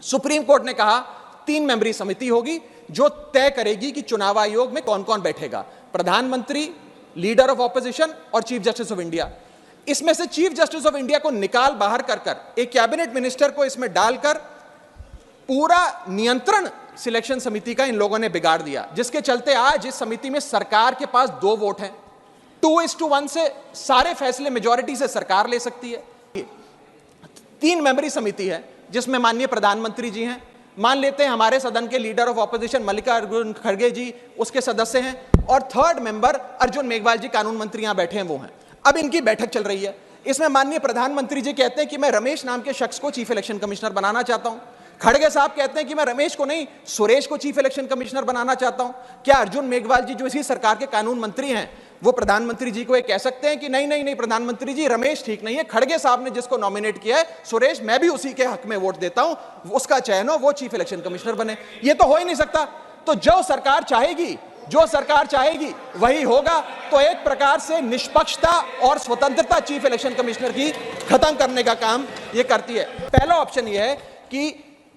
Supreme court ने कहा 3 मेंबरी समिति होगी जो तय करेगी कि चुनाव आयोग में कौन कौन बैठेगा, प्रधानमंत्री, लीडर ऑफ ऑपोजिशन और चीफ जस्टिस ऑफ इंडिया। इसमें से चीफ जस्टिस ऑफ इंडिया को निकाल बाहर कर एक कैबिनेट मिनिस्टर को इसमें डालकर पूरा नियंत्रण सिलेक्शन समिति का इन लोगों ने बिगाड़ दिया, जिसके चलते आज इस समिति में सरकार के पास 2 वोट हैं। 2:1 से सारे फैसले मेजॉरिटी से सरकार ले सकती है। 3 मेंबरी समिति है जिसमें माननीय प्रधानमंत्री जी हैं, मान लेते हैं हमारे सदन के लीडर ऑफ ऑपोजिशन मल्लिकार्जुन खड़गे जी उसके सदस्य हैं, और 3rd मेंबर अर्जुन मेघवाल जी कानून मंत्री यहां बैठे हैं वो हैं। अब इनकी बैठक चल रही है। इसमें माननीय प्रधानमंत्री जी कहते हैं कि मैं रमेश नाम के शख्स को चीफ इलेक्शन कमिश्नर बनाना चाहता हूं। खड़गे साहब कहते हैं कि मैं रमेश को नहीं सुरेश को चीफ इलेक्शन कमिश्नर बनाना चाहता हूं। क्या अर्जुन मेघवाल जी जो इसी सरकार के कानून मंत्री हैं वो प्रधानमंत्री जी को ये कह सकते हैं कि नहीं नहीं नहीं प्रधानमंत्री जी रमेश ठीक नहीं है, खड़गे साहब ने जिसको नॉमिनेट किया है सुरेश, मैं भी उसी के हक में वोट देता हूं, उसका चयन हो, वो चीफ इलेक्शन कमिश्नर बने? ये तो हो ही नहीं सकता। तो जो सरकार चाहेगी वही होगा। तो एक प्रकार से निष्पक्षता और स्वतंत्रता चीफ इलेक्शन कमिश्नर की खत्म करने का काम ये करती है। पहला ऑप्शन ये है कि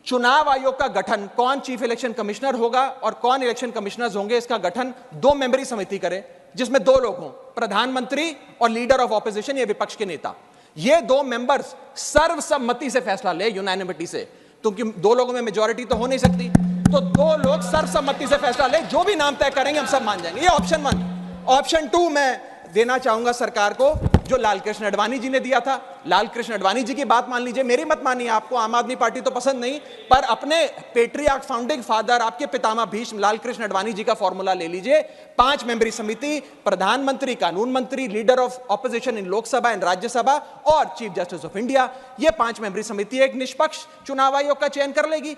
चुनाव आयोग का गठन, कौन चीफ इलेक्शन कमिश्नर होगा और कौन इलेक्शन कमिश्नर्स होंगे, इसका गठन 2 मेंबरी समिति करे जिसमें 2 लोग हों, प्रधानमंत्री और लीडर ऑफ ऑपोजिशन, ये विपक्ष के नेता। ये 2 मेंबर्स सर्वसम्मति से फैसला ले, यूनानिमिटी से, क्योंकि 2 लोगों में मेजॉरिटी तो हो नहीं सकती। तो 2 लोग सर्वसम्मति से फैसला ले, जो भी नाम तय करेंगे हम सब मान जाएंगे। ये ऑप्शन 1। ऑप्शन 2 मैं देना चाहूंगा सरकार को, जो लालकृष्ण आडवाणी जी ने दिया था। लालकृष्ण आडवाणी जी की बात मान लीजिए, मेरी मत मानिए, आपको आम आदमी पार्टी तो पसंद नहीं, पर अपने पेट्रियार्क फाउंडिंग फादर आपके पितामह भीष्म लालकृष्ण आडवाणी जी का फॉर्मूला ले लीजिए। 5 मेंबरी समिति, प्रधानमंत्री, कानून मंत्री, leader of opposition in Lok Sabha and Rajya Sabha और चीफ जस्टिस ऑफ इंडिया। ये 5 मेंबरी समिति एक निष्पक्ष चुनाव आयोग का चयन कर लेगी।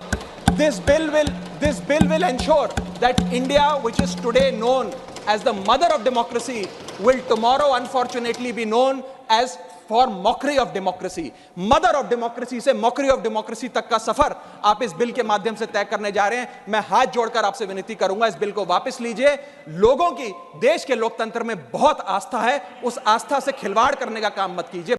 This bill will ensure that India, which is today known as the mother of democracy, will tomorrow unfortunately be known as for mockery of democracy. Mother of democracy से mockery of democracy तक का सफर आप इस bill के माध्यम से तय करने जा रहे हैं। मैं हाथ जोड़कर आपसे विनती करूंगा, इस बिल को वापस लीजिए। लोगों की देश के लोकतंत्र में बहुत आस्था है, उस आस्था से खिलवाड़ करने का काम मत कीजिए।